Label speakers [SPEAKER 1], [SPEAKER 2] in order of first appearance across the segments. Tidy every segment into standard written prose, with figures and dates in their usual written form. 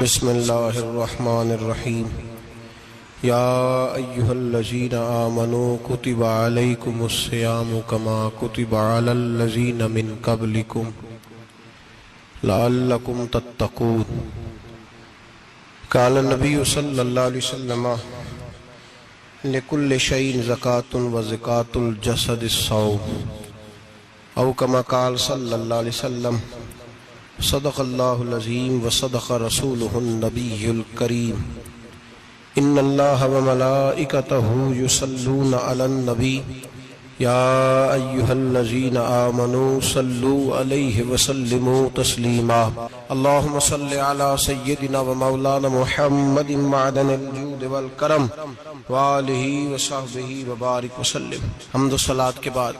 [SPEAKER 1] بسم اللہ الرحمن الرحیم یا ایہا الذین آمنوا کتب علیکم الصیام کما کتب علی الذین من قبلکم لعلکم تتقون۔ قال النبی صلی اللہ علیہ وسلم لکل شیء زکاۃ و زکاۃ الجسد الصوم، او کما قال صلی اللہ علیہ وسلم صدق اللہ العظیم و صدق رسولہ النبی الکریم۔ ان اللہ و ملائکتہ یصلون علی النبی یا ایہا الذین آمنوا صلوا علیہ وسلموا تسلیما۔ اللہم صل علی سیدنا و مولانا محمد معدن الجود والکرم وآلہ وصحبہ وبارک وسلم۔ حمد و صلاۃ کے بعد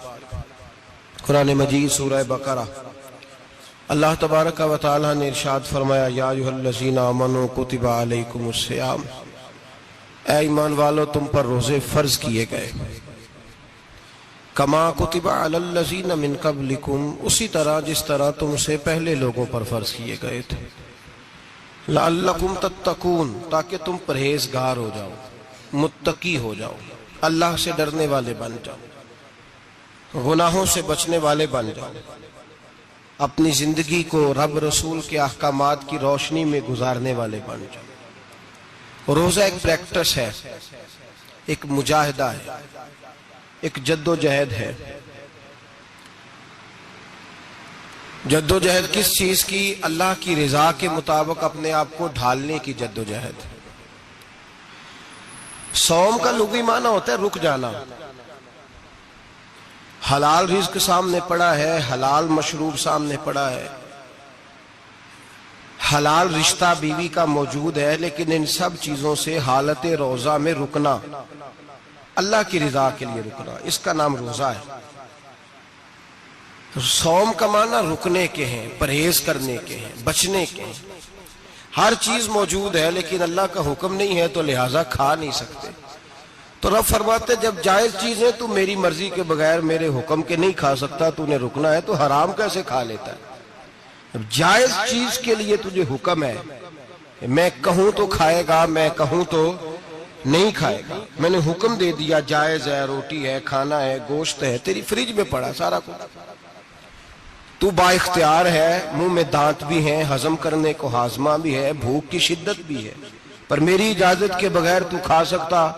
[SPEAKER 1] قرآن مجید سورہ بقرہ، اللہ تبارک و تعالی نے ارشاد فرمایا یا ایھا الذین آمنوا کتب علیکم الصیام، اے ایمان والو تم پر روزے فرض کیے گئے، کما کتب علی الذین من قبلکم، اسی طرح جس طرح تم سے پہلے لوگوں پر فرض کیے گئے تھے، لعلکم تتقون، تاکہ تم پرہیزگار ہو جاؤ، متقی ہو جاؤ، اللہ سے ڈرنے والے بن جاؤ، گناہوں سے بچنے والے بن جاؤ، اپنی زندگی کو رب رسول کے احکامات کی روشنی میں گزارنے والے بن جاؤ۔ روزہ ایک پریکٹس ہے، ایک مجاہدہ ہے، ایک جد و جہد ہے۔ جد و جہد کس چیز کی؟ اللہ کی رضا کے مطابق اپنے آپ کو ڈھالنے کی جد و جہد۔ صوم کا لغوی معنی ہوتا ہے رک جانا۔ حلال رزق سامنے پڑا ہے، حلال مشروب سامنے پڑا ہے، حلال رشتہ بیوی کا موجود ہے، لیکن ان سب چیزوں سے حالت روزہ میں رکنا، اللہ کی رضا کے لیے رکنا، اس کا نام روزہ ہے۔ صوم کا معنی رکنے کے ہیں، پرہیز کرنے کے ہیں، بچنے کے ہیں۔ ہر چیز موجود ہے لیکن اللہ کا حکم نہیں ہے تو لہٰذا کھا نہیں سکتے۔ تو رب فرماتے جب جائز چیزیں تو میری مرضی کے بغیر میرے حکم کے نہیں کھا سکتا، تو نے رکنا ہے تو حرام کیسے کھا لیتا ہے؟ اب جائز چیز کے لیے تجھے حکم ہے، میں کہوں تو کھائے گا، میں کہوں تو نہیں کھائے گا۔ میں نے حکم دے دیا جائز ہے، روٹی ہے، کھانا ہے، گوشت ہے، تیری فریج میں پڑا سارا کچھ، تو با اختیار ہے، منہ میں دانت بھی ہیں، ہضم کرنے کو ہاضمہ بھی ہے، بھوک کی شدت بھی ہے، پر میری اجازت کے بغیر تو کھا سکتا۔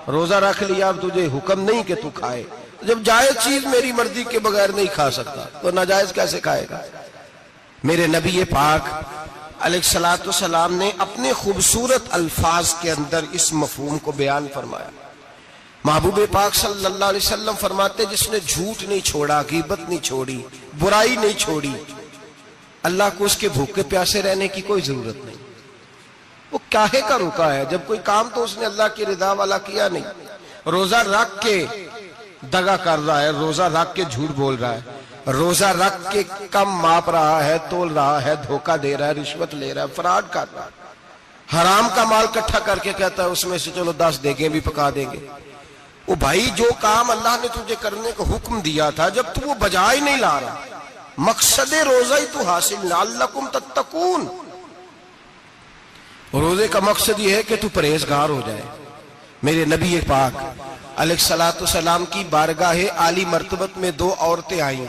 [SPEAKER 1] روزہ رکھ لیا، اب تجھے حکم نہیں کہ تو کھائے۔ جب جائز چیز میری مرضی کے بغیر نہیں کھا سکتا تو ناجائز کیسے کھائے گا؟ میرے نبی پاک علیہ السلام نے اپنے خوبصورت الفاظ کے اندر اس مفہوم کو بیان فرمایا۔ محبوب پاک صلی اللہ علیہ وسلم فرماتے جس نے جھوٹ نہیں چھوڑا، غیبت نہیں چھوڑی، برائی نہیں چھوڑی، اللہ کو اس کے بھوکے پیاسے رہنے کی کوئی ضرورت نہیں۔ وہ کاہے کا رکا ہے؟ جب کوئی کام تو اس نے اللہ کی رضا والا کیا نہیں۔ روزہ رکھ کے دغا کر رہا ہے، روزہ رکھ کے جھوٹ بول رہا ہے، روزہ رکھ کے کم ماپ رہا ہے، تول رہا ہے، دھوکہ دے رہا ہے، رشوت لے رہا ہے، فراڈ کر رہا ہے، حرام کا مال اکٹھا کر کے کہتا ہے اس میں سے چلو 10 دیگیں بھی پکا دیں گے۔ وہ بھائی جو کام اللہ نے تجھے کرنے کو حکم دیا تھا، جب تو وہ بجا ہی نہیں لا رہا، مقصد روزہ ہی تو حاصل، لعلکم تتقون۔ روزے کا مقصد یہ ہے کہ تو پرہیزگار ہو جائے۔ میرے نبی پاک علیہ السلام کی بارگاہ عالی مرتبت میں 2 عورتیں آئیں،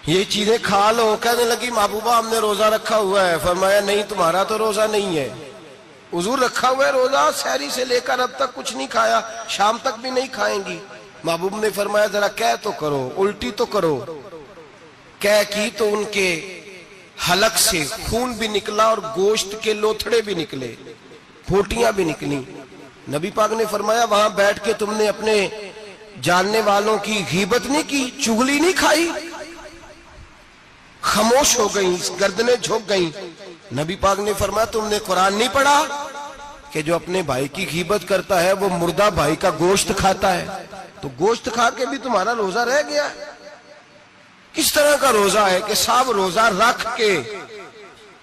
[SPEAKER 1] یہ چیزیں کھا لو، کہنے لگی محبوبہ ہم نے روزہ رکھا ہوا ہے۔ فرمایا نہیں، تمہارا تو روزہ نہیں ہے، حضور رکھا ہوا ہے روزہ، سحری سے لے کر اب تک کچھ نہیں کھایا، شام تک بھی نہیں کھائیں گی۔ محبوب نے فرمایا ذرا کہہ تو کرو، الٹی تو کرو۔ کہہ کی تو ان کے حلق سے خون بھی نکلا اور گوشت کے لوتھڑے بھی نکلے، پھوٹیاں بھی نکلی۔ نبی پاک نے فرمایا وہاں بیٹھ کے تم نے اپنے جاننے والوں کی غیبت نہیں کی، چغلی نہیں کھائی؟ خاموش ہو گئیں، گردنیں جھک گئیں۔ نبی پاک نے فرمایا تم نے قرآن نہیں پڑھا کہ جو اپنے بھائی کی غیبت کرتا ہے وہ مردہ بھائی کا گوشت کھاتا ہے؟ تو گوشت کھا کے بھی تمہارا روزہ رہ گیا۔ کس طرح کا روزہ ہے کہ صاحب روزہ رکھ کے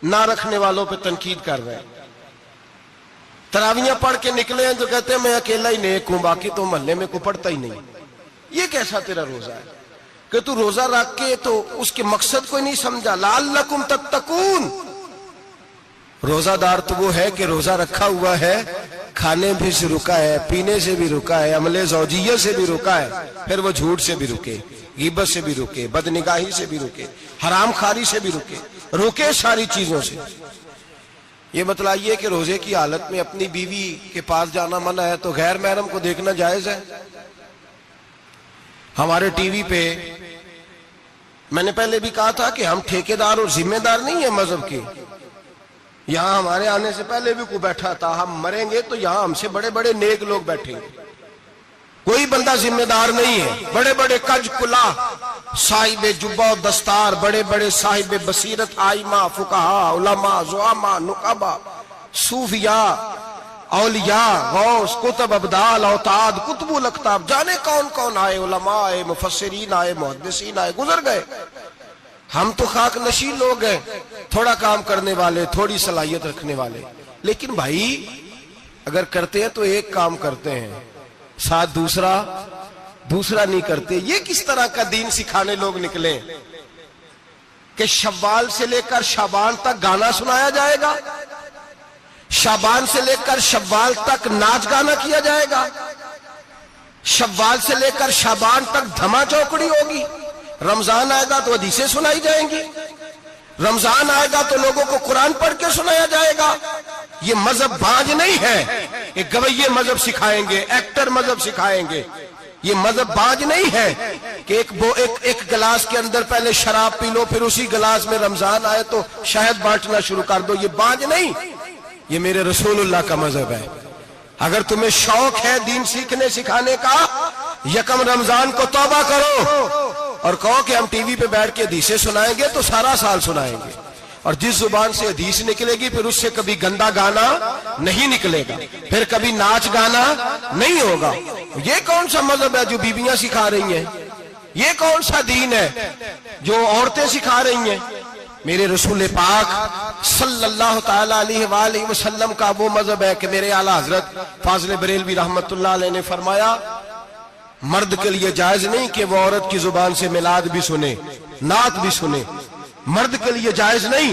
[SPEAKER 1] نہ رکھنے والوں پہ تنقید کر رہے ہیں، تراویاں پڑھ کے نکلے ہیں جو کہتے ہیں میں اکیلا ہی نیک ہوں، باقی تو محلے میں کوئی پڑھتا ہی نہیں۔ یہ کیسا تیرا روزہ ہے کہ تو روزہ رکھ کے تو اس کے مقصد کو نہیں سمجھا؟ لعلکم تتقون، روزہ دار تو وہ ہے کہ روزہ رکھا ہوا ہے، کھانے بھی سے رکا ہے، پینے سے بھی رکا ہے، عمل زوجیہ سے بھی رکا ہے، پھر وہ جھوٹ سے بھی رکے، غیبت سے بھی رکے، بدنگاہی سے بھی رکے، حرام خواری سے بھی رکے ساری چیزوں سے۔ یہ بتلائیے کہ روزے کی حالت میں اپنی بیوی کے پاس جانا منع ہے تو غیر محرم کو دیکھنا جائز ہے؟ ہمارے ٹی وی پہ میں نے پہلے بھی کہا تھا کہ ہم ٹھیکیدار اور ذمہ دار نہیں ہیں مذہب کے۔ یہاں ہمارے آنے سے پہلے بھی کوئی بیٹھا تھا، ہم مریں گے تو یہاں ہم سے بڑے بڑے نیک لوگ بیٹھیں گے، کوئی بندہ ذمہ دار نہیں ہے۔ بڑے بڑے کج کلا، صاحب جبہ و دستار، بڑے بڑے صاحب بصیرت، آئمہ، فقہاء، علماء، زعماء، نقباء، صوفیاء، اولیاء، غوث، کتب، ابدال، اوتاد، کتب الاقطاب، جانے کون کون آئے، علماء آئے، مفسرین آئے، محدثین آئے، گزر گئے۔ ہم تو خاک نشین لوگ ہیں، تھوڑا کام کرنے والے، تھوڑی صلاحیت رکھنے والے۔ لیکن بھائی اگر کرتے ہیں تو ایک کام کرتے ہیں، ساتھ دوسرا نہیں کرتے۔ یہ کس طرح کا دین سکھانے لوگ نکلے کہ شوال سے لے کر شعبان تک گانا سنایا جائے گا، شعبان سے لے کر شوال تک ناچ گانا کیا جائے گا، شوال سے لے کر شعبان تک دھما چوکڑی ہوگی، رمضان آئے گا تو حدیثیں سنائی جائیں گی، رمضان آئے گا تو لوگوں کو قرآن پڑھ کے سنایا جائے گا۔ یہ مذہب بانج نہیں ہے، ایک گویے مذہب سکھائیں گے، ایکٹر مذہب سکھائیں گے۔ یہ مذہب بانج نہیں ہے کہ ایک گلاس کے اندر پہلے شراب پی لو، پھر اسی گلاس میں رمضان آئے تو شہد بانٹنا شروع کر دو۔ یہ بانج نہیں، یہ میرے رسول اللہ کا مذہب ہے۔ اگر تمہیں شوق ہے دین سیکھنے سکھانے کا، یکم رمضان کو توبہ کرو اور کہو کہ ہم ٹی وی پہ بیٹھ کے حدیثیں سنائیں گے تو سارا سال سنائیں گے، اور جس زبان سے حدیث نکلے گی پھر اس سے کبھی گندا گانا نہیں نکلے گا، پھر کبھی ناچ گانا نہیں ہوگا۔ یہ کون سا مذہب ہے جو بیویاں سکھا رہی ہیں؟ یہ کون سا دین ہے جو عورتیں سکھا رہی ہیں؟ میرے رسول پاک صلی اللہ تعالی علیہ وآلہ وسلم کا وہ مذہب ہے کہ میرے اعلیٰ حضرت فاضل بریلوی رحمت اللہ علیہ نے فرمایا، مرد کے لیے جائز نہیں کہ وہ عورت کی زبان سے میلاد بھی سنے، نعت بھی سنے۔ مرد کے لیے جائز نہیں،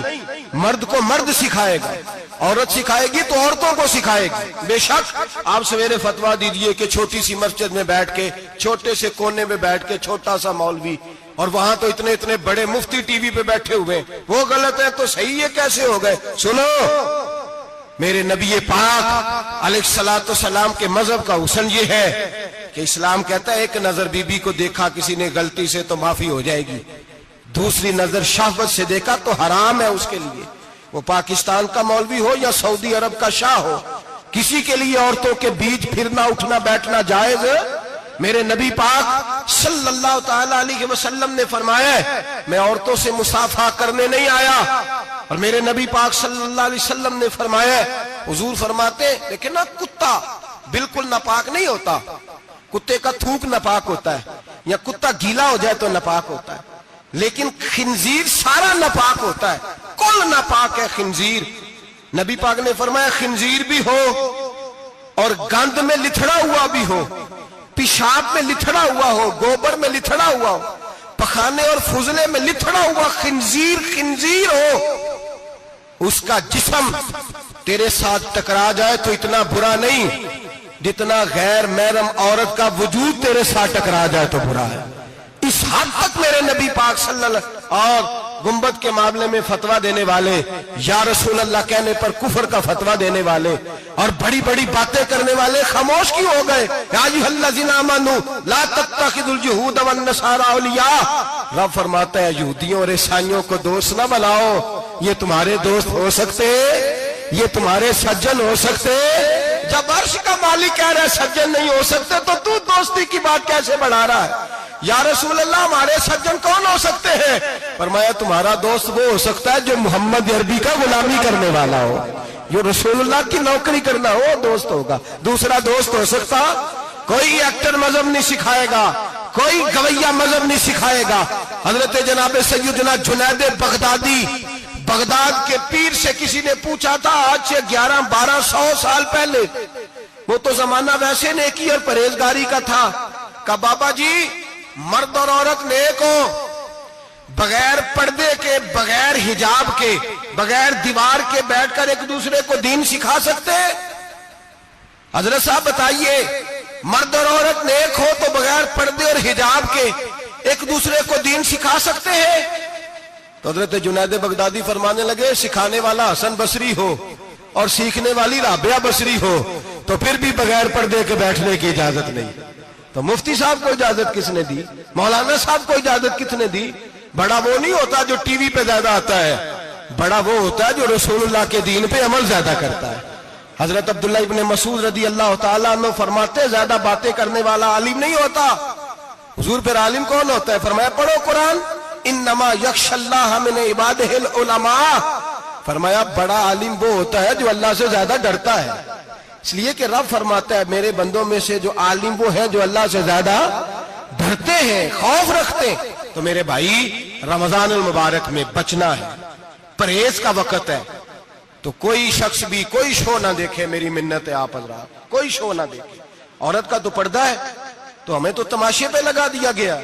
[SPEAKER 1] مرد کو مرد سکھائے گا، عورت سکھائے گی تو عورتوں کو سکھائے گی۔ بے شک آپ سویرے فتویٰ دیجئے کہ چھوٹی سی مسجد میں بیٹھ کے، چھوٹے سے کونے میں بیٹھ کے چھوٹا سا مولوی، اور وہاں تو اتنے بڑے مفتی ٹی وی پہ بیٹھے ہوئے، وہ غلط ہے تو صحیح ہے، کیسے ہو گئے؟ سنو، میرے نبی پاک علیہ الصلوۃ والسلام کے مذہب کا حسن یہ ہے کہ اسلام کہتا ہے ایک نظر بی بی کو دیکھا کسی نے غلطی سے تو معافی ہو جائے گی، دوسری نظر شہوت سے دیکھا تو حرام ہے اس کے لیے، وہ پاکستان کا مولوی ہو یا سعودی عرب کا شاہ ہو، کسی کے لیے عورتوں کے بیچ پھرنا اٹھنا بیٹھنا جائز ہے۔ میرے نبی پاک صلی اللہ تعالی علیہ وسلم نے فرمایا ہے میں عورتوں سے مصافحہ کرنے نہیں آیا، اور میرے نبی پاک صلی اللہ علیہ وسلم نے فرمایا ہے، حضور فرماتے ہیں لیکن نا کتا بالکل ناپاک نہیں ہوتا، کتے کا تھوک ناپاک ہوتا ہے، یا کتا گیلا ہو جائے تو ناپاک ہوتا ہے، لیکن خنزیر سارا ناپاک ہوتا ہے، کل ناپاک ہے خنزیر۔ نبی پاک نے فرمایا خنزیر بھی ہو اور گند میں لتھڑا ہوا بھی ہو، پیشاب میں لتھڑا ہوا ہو، گوبر میں لتھڑا ہوا ہو، پخانے اور فضلے میں لتھڑا ہوا خنزیر ہو، اس کا جسم تیرے ساتھ ٹکرا جائے تو اتنا برا نہیں جتنا غیر محرم عورت کا وجود تیرے ساتھ ٹکرا جائے تو برا ہے۔ اس حد تک میرے نبی پاک صلی اللہ اور گنبد کے معاملے میں فتویٰ دینے والے، یا رسول اللہ کہنے پر کفر کا فتویٰ دینے والے اور بڑی بڑی باتیں کرنے والے خاموش کیوں ہو گئے؟ یا ایھا الذین آمنوا لا تتخذوا اليہود والنصارى اولیاء، رب فرماتا ہے یہودیوں اور عیسائیوں کو دوست نہ بناؤ، یہ تمہارے دوست ہو سکتے، یہ تمہارے سجن ہو سکتے؟ جب عرش کا مالک کہہ رہا ہے سجن نہیں ہو سکتے تو دوستی کی بات کیسے بڑھا رہا ہے؟ یا رسول اللہ ہمارے سجن کون ہو سکتے ہیں؟ فرمایا تمہارا دوست وہ ہو سکتا ہے جو محمد عربی کا غلامی کرنے والا ہو، جو رسول اللہ کی نوکری کرنا ہو دوست ہوگا، دوسرا دوست ہو سکتا؟ کوئی ایکٹر مذہب نہیں سکھائے گا، کوئی گویہ مذہب نہیں سکھائے گا۔ حضرت جناب سیدنا جنید بغدادی، بغداد کے پیر سے کسی نے پوچھا تھا آج سے 1100-1200 سال پہلے، وہ تو زمانہ ویسے نیکی اور پرہیزگاری کا تھا، کہا بابا جی مرد اور عورت نیک ہو، بغیر پردے کے، بغیر حجاب کے، بغیر دیوار کے بیٹھ کر ایک دوسرے کو دین سکھا سکتے ہیں؟ حضرت صاحب بتائیے، مرد اور عورت نیک ہو تو بغیر پردے اور حجاب کے ایک دوسرے کو دین سکھا سکتے ہیں؟ تو حضرت جنید بغدادی فرمانے لگے، سکھانے والا حسن بصری ہو اور سیکھنے والی رابعہ بصری ہو تو پھر بھی بغیر پردے کے بیٹھنے کی اجازت نہیں۔ تو مفتی صاحب کو اجازت کس نے دی؟ مولانا صاحب کو اجازت کس نے دی؟ بڑا وہ نہیں ہوتا جو ٹی وی پہ زیادہ آتا ہے، بڑا وہ ہوتا ہے جو رسول اللہ کے دین پہ عمل زیادہ کرتا ہے۔ حضرت عبداللہ ابن مسعود رضی اللہ تعالیٰ عنہ فرماتے، زیادہ باتیں کرنے والا عالم نہیں ہوتا۔ حضور پھر عالم کون ہوتا ہے؟ فرمایا پڑھو قرآن، انما یخشی اللہ من عبادہ العلماء۔ فرمایا بڑا عالم وہ ہوتا ہے جو اللہ سے زیادہ ڈرتا ہے، اس لیے کہ رب فرماتا ہے میرے بندوں میں سے جو عالم وہ ہے جو اللہ سے زیادہ ڈرتے ہیں، خوف رکھتے ہیں۔ تو میرے بھائی، رمضان المبارک میں بچنا ہے، پرہیز کا وقت ہے، تو کوئی شخص بھی کوئی شو نہ دیکھے، میری منت ہے آپ حضرات، کوئی شو نہ دیکھے۔ عورت کا تو پردہ ہے، تو ہمیں تو تماشے پہ لگا دیا گیا،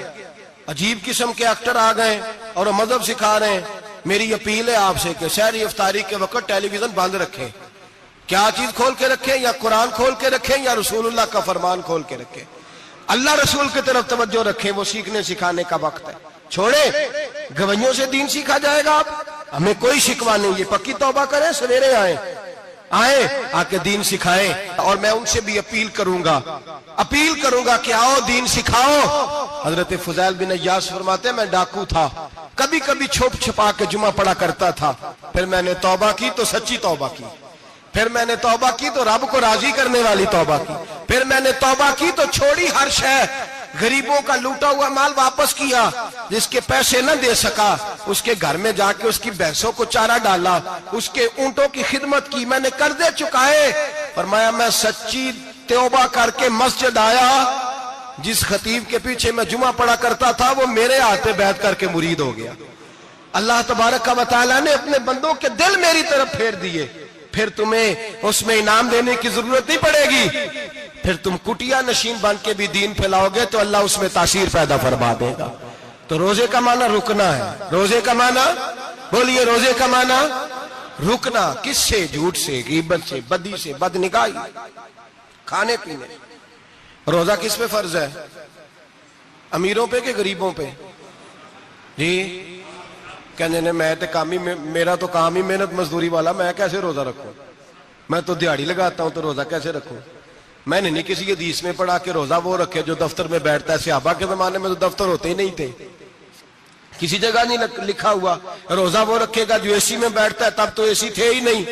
[SPEAKER 1] عجیب قسم کے ایکٹر آ گئے اور مذہب سکھا رہے ہیں۔ میری اپیل ہے آپ سے کہ سحری افطاری کے وقت ٹیلی ویژن بند رکھیں۔ کیا چیز کھول کے رکھیں؟ یا قرآن کھول کے رکھیں یا رسول اللہ کا فرمان کھول کے رکھیں۔ اللہ رسول کی طرف توجہ رکھیں، وہ سیکھنے سکھانے کا وقت ہے۔ چھوڑیں، گویوں سے دین سیکھا جائے گا، ہمیں کوئی شکوہ نہیں، یہ پکی توبہ کریں، سویرے آئیں آ کے دین سکھائیں۔ اور میں ان سے بھی اپیل کروں گا کہ آؤ دین سکھاؤ۔ حضرت فضیل بن عیاض فرماتے ہیں میں ڈاکو تھا، کبھی کبھی چھپ چھپا کے جمعہ پڑھا کرتا تھا، پھر میں نے توبہ کی تو سچی توبہ کی، پھر میں نے توبہ کی تو رب کو راضی کرنے والی توبہ کی، پھر میں نے توبہ کی تو چھوڑی ہر شے، غریبوں کا لوٹا ہوا مال واپس کیا، جس کے پیسے نہ دے سکا اس کے گھر میں جا کے اس کی بھینسوں کو چارہ ڈالا، اس کے اونٹوں کی خدمت کی، میں نے قرضے چکائے۔ فرمایا میں سچی توبہ کر کے مسجد آیا، جس خطیب کے پیچھے میں جمعہ پڑھا کرتا تھا وہ میرے ہاتھ بیعت کر کے مرید ہو گیا۔ اللہ تبارک و تعالیٰ نے اپنے بندوں کے دل میری طرف پھیر دیے، پھر تمہیں اس میں انعام دینے کی ضرورت نہیں پڑے گی، پھر تم کٹیا نشین بن کے بھی دین پھیلاؤ گے تو اللہ اس میں تاثیر پیدا فرما دے گا۔ تو روزے کا معنی رکنا ہے، روزے کا معنی بولیے، روزے کا معنی رکنا، کس سے؟ جھوٹ سے، غیبت سے، بدی سے، بدنگاہی، کھانے پینے۔ روزہ کس پہ فرض ہے؟ امیروں پہ کہ غریبوں پہ؟ جی کہنے نے میرا تو کام ہی محنت مزدوری والا، میں کیسے روزہ رکھوں؟ میں تو دیہڑی لگاتا ہوں تو روزہ کیسے رکھوں؟ میں نے نہیں کسی حدیث میں پڑھا کہ روزہ وہ رکھے جو دفتر میں بیٹھتا ہے۔ صحابہ کے زمانے میں تو دفتر ہوتے ہی نہیں تھے، کسی جگہ نہیں لکھا ہوا روزہ وہ رکھے گا جو اے سی میں بیٹھتا ہے، تب تو اے سی تھے ہی نہیں۔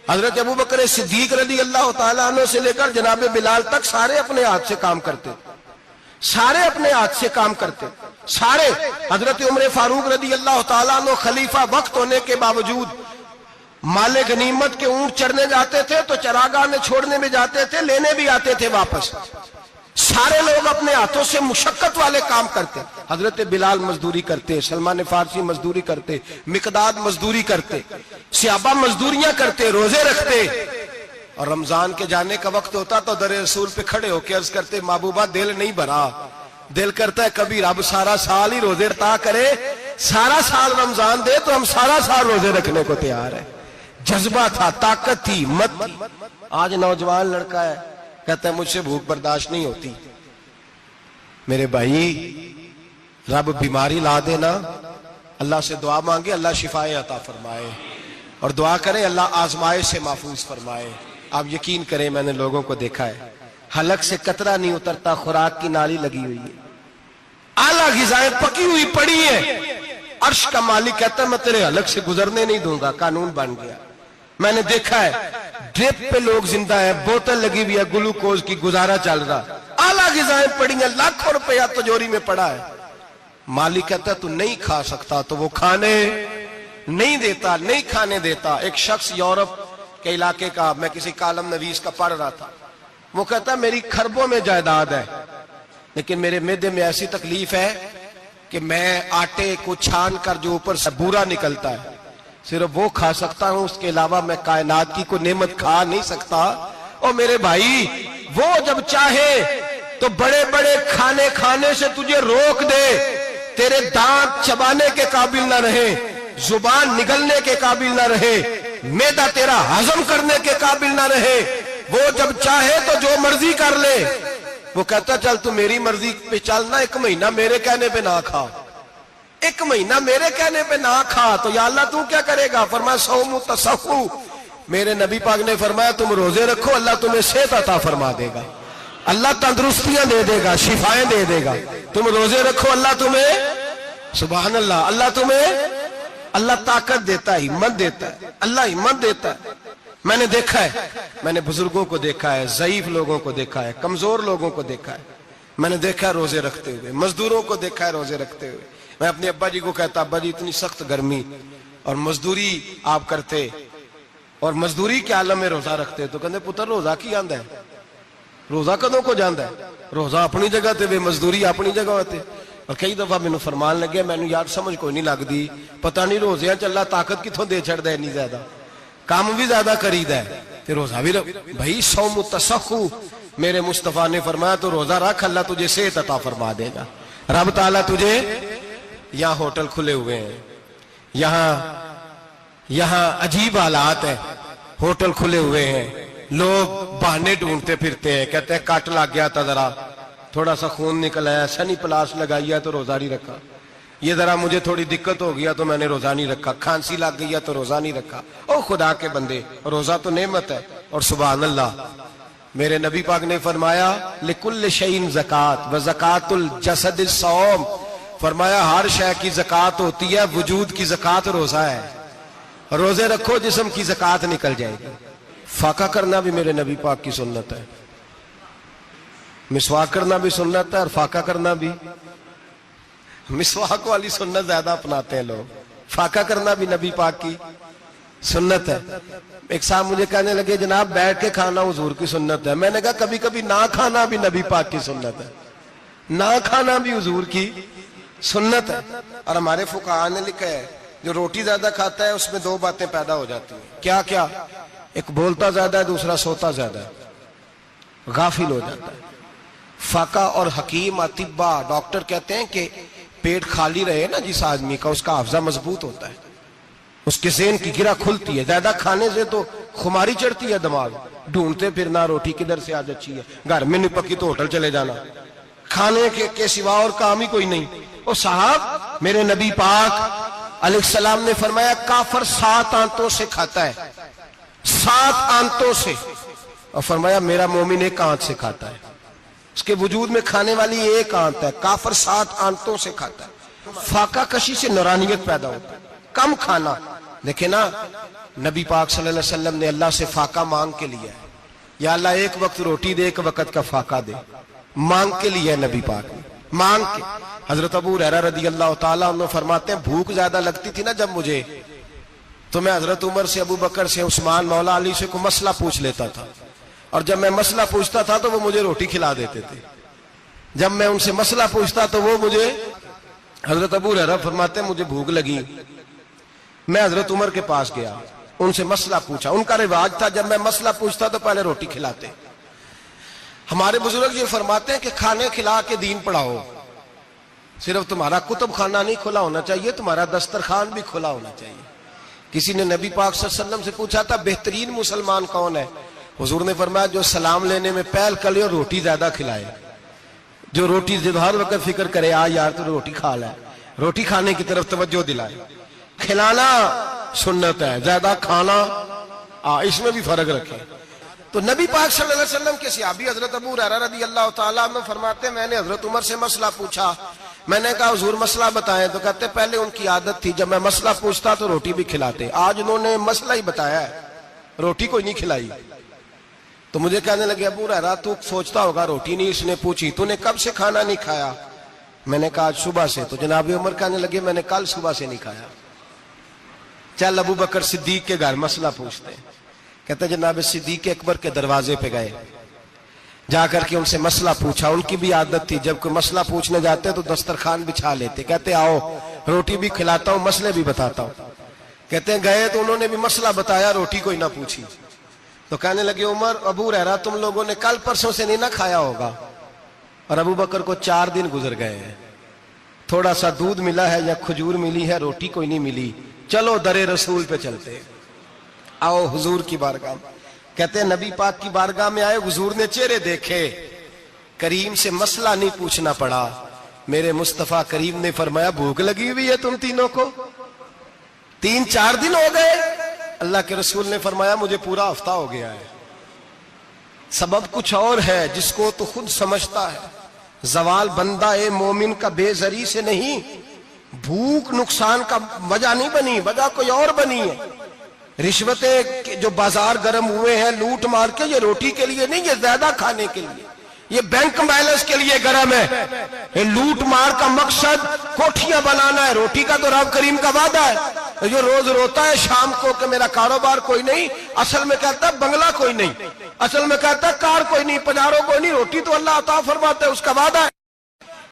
[SPEAKER 1] حضرت ابوبکر صدیق رضی اللہ تعالیٰ عنہ سے لے کر جناب بلال تک سارے اپنے ہاتھ سے کام کرتے، سارے اپنے ہاتھ سے کام کرتے، سارے۔ حضرت عمر فاروق رضی اللہ تعالیٰ عنہ خلیفہ وقت ہونے کے باوجود مال غنیمت کے اونٹ چرنے جاتے تھے تو چراگاہ میں چھوڑنے میں جاتے تھے، لینے بھی آتے تھے واپس۔ سارے لوگ اپنے ہاتھوں سے مشقت والے کام کرتے، حضرت بلال مزدوری کرتے، سلمان فارسی مزدوری کرتے، مقداد مزدوری کرتے، صحابہ مزدوریاں کرتے، روزے رکھتے۔ اور رمضان کے جانے کا وقت ہوتا تو در رسول پہ کھڑے ہو کے عرض کرتے محبوبہ دل نہیں بھرا، دل کرتا ہے کبھی رب سارا سال ہی روزے عطا کرے، سارا سال رمضان دے تو ہم سارا سال روزے رکھنے کو تیار ہیں۔ جذبہ تھا، طاقت تھی، ہمت تھی۔ آج نوجوان لڑکا ہے کہتا ہے مجھ سے بھوک برداشت نہیں ہوتی۔ میرے بھائی رب بیماری لا دینا، اللہ سے دعا مانگے اللہ شفائیں عطا فرمائے، اور دعا کریں اللہ آزمائش سے محفوظ فرمائے۔ آپ یقین کریں میں نے لوگوں کو دیکھا ہے حلق سے قطرہ نہیں اترتا، خوراک کی نالی لگی ہوئی ہے، اعلیٰ غذائیں پکی ہوئی پڑی ہیں، عرش کا مالک کہتا ہے میں تیرے حلق سے گزرنے نہیں دوں گا، قانون بن گیا۔ میں نے دیکھا ہے ڈرپ پہ لوگ زندہ ہیں، بوتل لگی ہوئی ہے، گلوکوز کی، گزارا چل رہا، اعلیٰ غذائیں پڑی ہیں، لاکھوں روپیہ تجوری میں پڑا ہے۔ مالک کہتا ہے تو نہیں کھا سکتا، تو وہ کھانے نہیں دیتا، نہیں کھانے دیتا۔ ایک شخص یورپ کے علاقے کا، میں کسی کالم نویس کا پڑھ رہا تھا، وہ کہتا ہے میری خربوں میں جائیداد ہے لیکن میرے معدے میں ایسی تکلیف ہے کہ میں آٹے کو چھان کر جو اوپر سے بورا نکلتا ہے صرف وہ کھا سکتا ہوں، اس کے علاوہ میں کائنات کی کوئی نعمت کھا نہیں سکتا۔ اور میرے بھائی وہ جب چاہے تو بڑے بڑے کھانے کھانے سے تجھے روک دے، تیرے دانت چبانے کے قابل نہ رہے، زبان نگلنے کے قابل نہ رہے، معدہ تیرا ہضم کرنے کے قابل نہ رہے، وہ جب چاہے تو جو مرضی کر لے، وہ کہتا چل تو میری مرضی پہ چلنا، 1 مہینہ میرے کہنے پہ نہ کھا، 1 مہینہ میرے کہنے پہ نہ کھا، تو یا اللہ تو کیا کرے گا؟ فرمایا صوم تصحو، میرے نبی پاک نے فرمایا تم روزے رکھو، اللہ تمہیں صحت عطا فرما دے گا، اللہ تندرستیاں دے دے گا، شفائیں دے دے گا۔ تم روزے رکھو، اللہ تمہیں، سبحان اللہ، اللہ تمہیں، اللہ طاقت دیتا ہے، ہمت دیتا ہے، اللہ ہمت دیتا ہے۔ میں نے دیکھا ہے، میں نے بزرگوں کو دیکھا ہے، ضعیف لوگوں کو دیکھا ہے، کمزور لوگوں کو دیکھا ہے، میں نے دیکھا ہے روزے رکھتے ہوئے، مزدوروں کو دیکھا ہے روزے رکھتے ہوئے۔ میں اپنے ابا جی کو کہتا ابا جی اتنی سخت گرمی اور مزدوری آپ کرتے اور مزدوری کے عالم میں روزہ رکھتے، تو کہتے پتر روزہ کی آندا ہے، روزہ کدوں کو جاندا ہے، روزہ اپنی جگہ تے، مزدوری اپنی جگہ ہوتے۔ اور کئی دفعہ مینوں فرمان لگے، مینوں یار سمجھ کوئی نہیں لگدی، پتہ نہیں روزیاں چ اللہ طاقت کتھوں دے چھڑدا ہے، اتنی زیادہ کام بھی زیادہ کریدا ہے تے روزہ بھی بھائی صوم تصحو، میرے مصطفیٰ نے فرمایا تو روزہ رکھ، اللہ تجھے صحت عطا فرما دے گا۔ رب تعالیٰ تجھے، یہاں ہوٹل کھلے ہوئے ہیں، یہاں عجیب حالات ہیں، ہوٹل کھلے ہوئے ہیں، لوگ بہانے ڈھونڈتے پھرتے ہیں، کہتے ہیں کٹ لگ گیا تھا، ذرا تھوڑا سا خون نکل آیا، سنی پلاس لگائی ہے تو روزہ نہیں رکھا، یہ ذرا مجھے تھوڑی دقت ہو گیا تو میں نے روزہ نہیں رکھا، کھانسی لگ گئی ہے تو روزہ نہیں رکھا۔ او خدا کے بندے، روزہ تو نعمت ہے۔ اور سبحان اللہ، میرے نبی پاک نے فرمایا لکل شیء زکات و زکات الجسد الصوم، فرمایا ہر شے کی زکات ہوتی ہے، وجود کی زکات روزہ ہے، روزے رکھو جسم کی زکات نکل جائے گی۔ فاقہ کرنا بھی میرے نبی پاک کی سنت ہے، مسواک کرنا بھی سنت ہے، اور فاقہ کرنا بھی، مسواک والی سنت زیادہ اپناتے ہیں لوگ، فاقہ کرنا بھی نبی پاک کی سنت ہے۔ ایک صاحب مجھے کہنے لگے جناب بیٹھ کے کھانا حضور کی سنت ہے، میں نے کہا کبھی کبھی نہ کھانا بھی نبی پاک کی سنت ہے، نہ کھانا بھی حضور کی سنت ہے۔ اور ہمارے فقہاء نے لکھا ہے جو روٹی زیادہ کھاتا ہے اس میں 2 باتیں پیدا ہو جاتی ہیں، کیا کیا؟ ایک بولتا زیادہ ہے، دوسرا سوتا زیادہ ہے، غافل ہو جاتا ہے۔ فقہ اور حکیم اطباء ڈاکٹر کہتے ہیں کہ پیٹ خالی رہے نا جس آدمی کا، اس کا حافظہ مضبوط ہوتا ہے، اس کے ذہن کی گرہ کھلتی ہے۔ زیادہ کھانے سے تو خماری چڑھتی ہے، دماغ ڈھونڈتے پھرنا روٹی کدھر سے آج اچھی ہے، گھر میں نہیں پکی تو ہوٹل چلے جانا، کھانے کے سوا اور کام ہی کوئی نہیں۔ اور صاحب میرے نبی پاک علیہ السلام نے فرمایا کافر 7 آنتوں سے کھاتا ہے، 7 آنتوں سے، اور فرمایا میرا مومن 1 آنت سے کھاتا ہے، اس کے وجود میں کھانے والی 1 آنت ہے، کافر 7 آنتوں سے کھاتا ہے۔ فاقہ کشی سے نورانیت پیدا ہوتا ہے، کم کھانا۔ دیکھیں نا نبی پاک صلی اللہ علیہ وسلم نے اللہ سے فاقہ مانگ کے لیا ہے، یا اللہ 1 وقت روٹی دے، 1 وقت کا فاقہ دے، مانگ کے لیا ہے نبی پاک نے، مانگ کے۔ حضرت ابو ہریرہ رضی اللہ تعالیٰ عنہ فرماتے ہیں بھوک زیادہ لگتی تھی نا جب مجھے، تو میں حضرت عمر سے، ابو بکر سے، عثمان، مولا علی سے کوئی مسئلہ پوچھ لیتا تھا، اور جب میں مسئلہ پوچھتا تھا تو وہ مجھے روٹی کھلا دیتے تھے، جب میں ان سے مسئلہ پوچھتا تو وہ مجھے، حضرت ابو ہریرہ فرماتے ہیں مجھے بھوک لگی، میں حضرت عمر کے پاس گیا، ان سے مسئلہ پوچھا، ان کا رواج تھا جب میں مسئلہ پوچھتا تو پہلے روٹی کھلاتے۔ ہمارے بزرگ یہ فرماتے ہیں کہ کھانے کھلا کے دین پڑھاؤ، صرف تمہارا کتب خانہ نہیں کھلا ہونا چاہیے، تمہارا دسترخوان بھی کھلا ہونا چاہیے۔ کسی نے نبی پاک صلی اللہ علیہ وسلم سے پوچھا تھا بہترین مسلمان کون ہے؟ حضور نے فرمایا جو سلام لینے میں پہل کرے اور روٹی زیادہ کھلائے، جو روٹی ہر وقت فکر کرے آ یار تو روٹی کھا لے، روٹی کھانے کی طرف توجہ دلائے۔ کھلانا سنت ہے، زیادہ کھانا اس میں بھی فرق رکھے۔ تو نبی پاک صلی اللہ علیہ وسلم کے صحابی حضرت ابو ہریرہ رضی اللہ تعالیٰ عنہ فرماتے ہیں میں نے حضرت عمر سے مسئلہ پوچھا، میں نے کہا حضور مسئلہ بتائیں، تو کہتے پہلے ان کی عادت تھی جب میں مسئلہ پوچھتا تو روٹی بھی کھلاتے، آج انہوں نے مسئلہ ہی بتایا ہے، روٹی کوئی نہیں کھلائی۔ تو مجھے کہنے لگے ابو ہریرہ تو سوچتا ہوگا روٹی نہیں اس نے پوچھی، تو نے کب سے کھانا نہیں کھایا؟ میں نے کہا آج صبح سے۔ تو جناب عمر کہنے لگے میں نے کل صبح سے نہیں کھایا۔ چل ابو بکر صدیق کے گھر مسئلہ پوچھتے ہیں، کہتے جناب صدیق اکبر کے دروازے پہ گئے، جا کر کے ان سے مسئلہ پوچھا۔ ان کی بھی عادت تھی جب کوئی مسئلہ پوچھنے جاتے تو دسترخوان بچھا لیتے، کہتے آؤ روٹی بھی کھلاتا ہوں مسئلے بھی بتاتا ہوں۔ کہتے ہیں گئے تو انہوں نے بھی مسئلہ بتایا، روٹی کوئی نہ پوچھی۔ تو کہنے لگے عمر ابو ہریرہ تم لوگوں نے کل پرسوں سے نہیں نہ کھایا ہوگا، اور ابو بکر کو 4 دن گزر گئے ہیں۔ تھوڑا سا دودھ ملا ہے یا کھجور ملی ہے، روٹی کوئی نہیں ملی، چلو در رسول پہ چلتے، آؤ حضور کی بارگاہ میں۔ کہتے ہیں نبی پاک کی بارگاہ میں آئے، حضور نے چہرے دیکھے، کریم سے مسئلہ نہیں پوچھنا پڑا، میرے مصطفیٰ کریم نے فرمایا بھوک لگی ہوئی ہے تم تینوں کو؟ 3-4 دن ہو گئے؟ اللہ کے رسول نے فرمایا مجھے پورا ہفتہ ہو گیا ہے۔ سبب کچھ اور ہے جس کو تو خود سمجھتا ہے، زوال بندہ اے مومن کا بے زری سے نہیں، بھوک نقصان کا وجہ نہیں بنی، وجہ کوئی اور بنی ہے۔ رشوتیں جو بازار گرم ہوئے ہیں لوٹ مار کے، یہ روٹی کے لیے نہیں، یہ زیادہ کھانے کے لیے، یہ بینک بیلنس کے لیے گرم ہے۔ یہ لوٹ مار کا مقصد کوٹھیاں بنانا ہے، روٹی کا تو رب کریم کا وعدہ ہے۔ جو روز روتا ہے شام کو کہ میرا کاروبار کوئی نہیں، اصل میں کہتا ہے بنگلہ کوئی نہیں، اصل میں کہتا ہے کار کوئی نہیں، پجاروں کوئی نہیں، روٹی تو اللہ عطا فرماتا ہے، اس کا وعدہ ہے۔